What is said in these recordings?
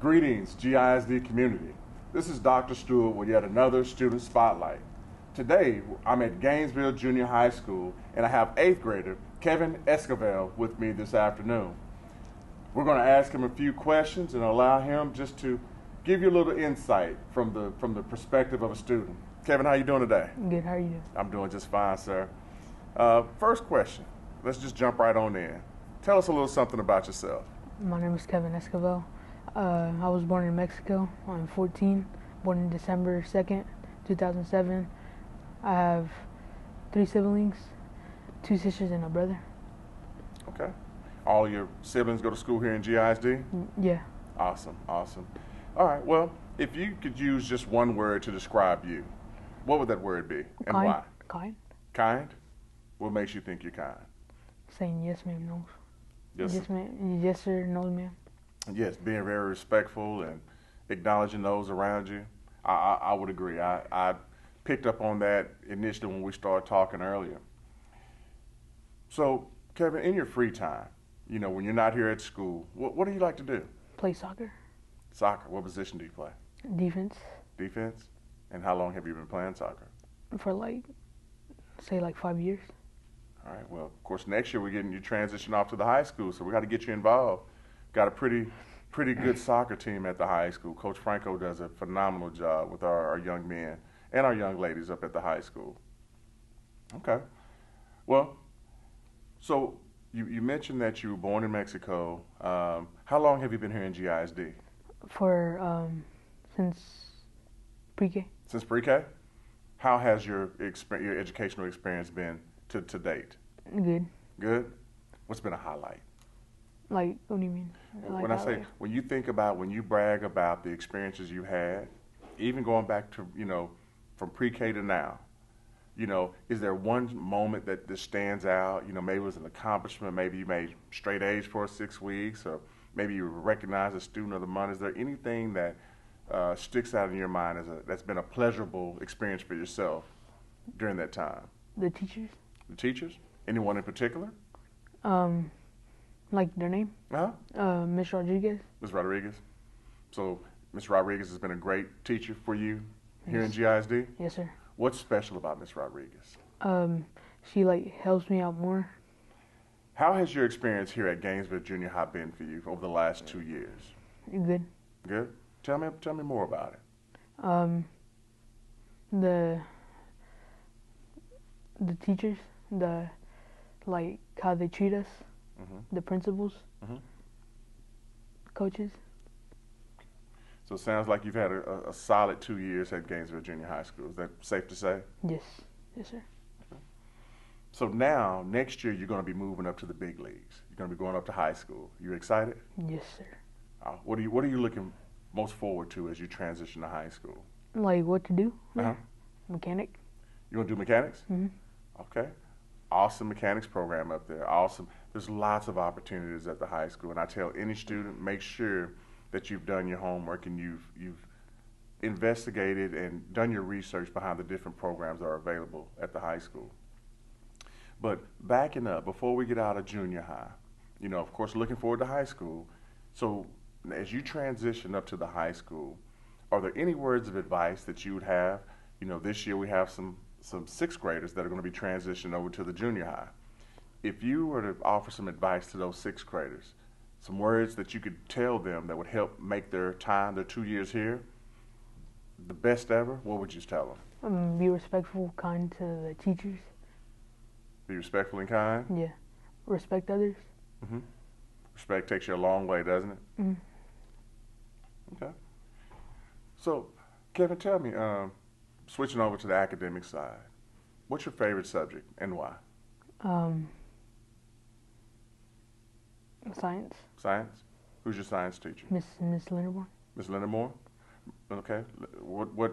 Greetings, GISD community. This is Dr. Stewart with yet another student spotlight. Today, I'm at Gainesville Junior High School, and I have 8th grader Kevin Esquivel with me this afternoon. We're going to ask him a few questions and allow him just to give you a little insight from the perspective of a student. Kevin, how you doing today? Good, how are you? I'm doing just fine, sir. First question, let's just jump right on in. Tell us a little something about yourself. My name is Kevin Esquivel. I was born in Mexico. I'm 14, born in December 2nd, 2007. I have 3 siblings, 2 sisters and a brother. Okay. All your siblings go to school here in GISD? Yeah. Awesome, awesome. All right, well, if you could use just one word to describe you, what would that word be and Kind. why? Kind. Kind? What makes you think you're kind? Saying yes ma'am, no. Yes, Yes ma'am, yes sir, no ma'am. yes, being very respectful and acknowledging those around you. I would agree. I picked up on that initially when we started talking earlier. So, Kevin, in your free time, you know, when you're not here at school, what do you like to do? Play soccer. Soccer. What position do you play? Defense. Defense? And how long have you been playing soccer? For say 5 years. All right. Well, of course, next year we're getting you transition off to the high school, so we got to get you involved. Got a pretty good soccer team at the high school. Coach Franco does a phenomenal job with our young men and our young ladies up at the high school. Okay. Well, so you mentioned that you were born in Mexico. How long have you been here in GISD? For since pre-K. Since pre-K? How has your educational experience been to date? Good. Good? What's been a highlight? What do you mean? When I say, when you think about, when you brag about the experiences you had, even going back to, you know, from pre-K to now, you know, is there one moment that this stands out? You know, maybe it was an accomplishment, maybe you made straight A's for 6 weeks, or maybe you were recognized as student of the month. Is there anything that sticks out in your mind that's been a pleasurable experience for yourself during that time? The teachers. The teachers? Anyone in particular? Like their name? Uh-huh. Miss Rodriguez. Ms. Rodriguez. So Ms. Rodriguez has been a great teacher for you here in Yes. GISD? Yes, sir. What's special about Ms. Rodriguez? She helps me out more. How has your experience here at Gainesville Junior High been for you over the last 2 years? Good. Good? Tell me more about it. The teachers, how they treat us, the principals, coaches. So it sounds like you've had a solid 2 years at Gainesville Junior High School. Is that safe to say? Yes. Yes, sir. So now, next year, you're going to be moving up to the big leagues. You're going to be going up to high school. You excited? Yes, sir. What are you looking most forward to as you transition to high school? What to do? Uh-huh. Mechanic. You want to do mechanics? Mm-hmm. Okay. Awesome mechanics program up there. Awesome. There's lots of opportunities at the high school, and I tell any student, make sure that you've done your homework and you've investigated and done your research behind the different programs that are available at the high school. But backing up, before we get out of junior high, you know, of course, looking forward to high school. So as you transition up to the high school, are there any words of advice that you would have? You know, this year we have some 6th graders that are going to be transitioning over to the junior high. If you were to offer some advice to those 6th graders, some words that you could tell them that would help make their 2 years here the best ever, what would you tell them? Be respectful, kind to the teachers. Be respectful and kind? Yeah. Respect others. Mm-hmm. Respect takes you a long way, doesn't it? Mm-hmm. Okay. So, Kevin, tell me, switching over to the academic side, what's your favorite subject and why? Science. Science? Who's your science teacher? Miss Linderborn. Miss Linda Moore? Okay. Why?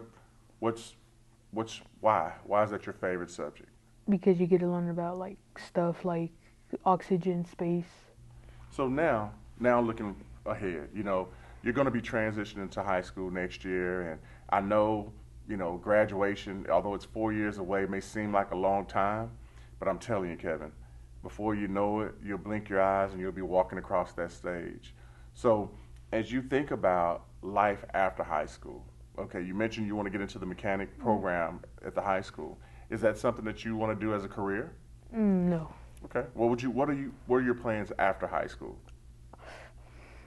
Why is that your favorite subject? Because you get to learn about stuff like oxygen, space. So now looking ahead, you know, you're going to be transitioning to high school next year, and I know, you know, graduation, although it's 4 years away, may seem like a long time, but I'm telling you, Kevin, before you know it, you'll blink your eyes and you'll be walking across that stage. So As you think about life after high school, okay, you mentioned you want to get into the mechanic program at the high school. Is that something that you want to do as a career? No, Okay. What are your plans after high school?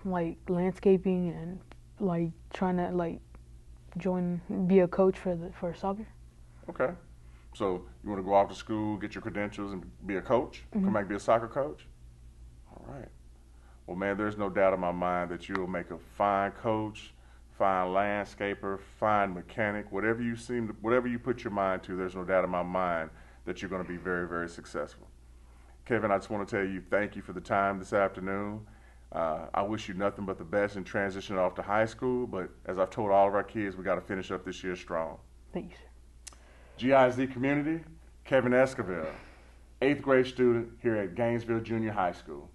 like landscaping and like trying to like be a coach for soccer. Okay. So you want to go off to school, get your credentials, and be a coach? Come back and be a soccer coach? All right. Well, man, there's no doubt in my mind that you'll make a fine coach, fine landscaper, fine mechanic, whatever you put your mind to, there's no doubt in my mind that you're going to be very, very successful. Kevin, I just want to tell you thank you for the time this afternoon. I wish you nothing but the best in transitioning off to high school, but as I've told all of our kids, we got to finish up this year strong. Thank you, sir. GIZ community, Kevin Esquivel, 8th grade student here at Gainesville Junior High School.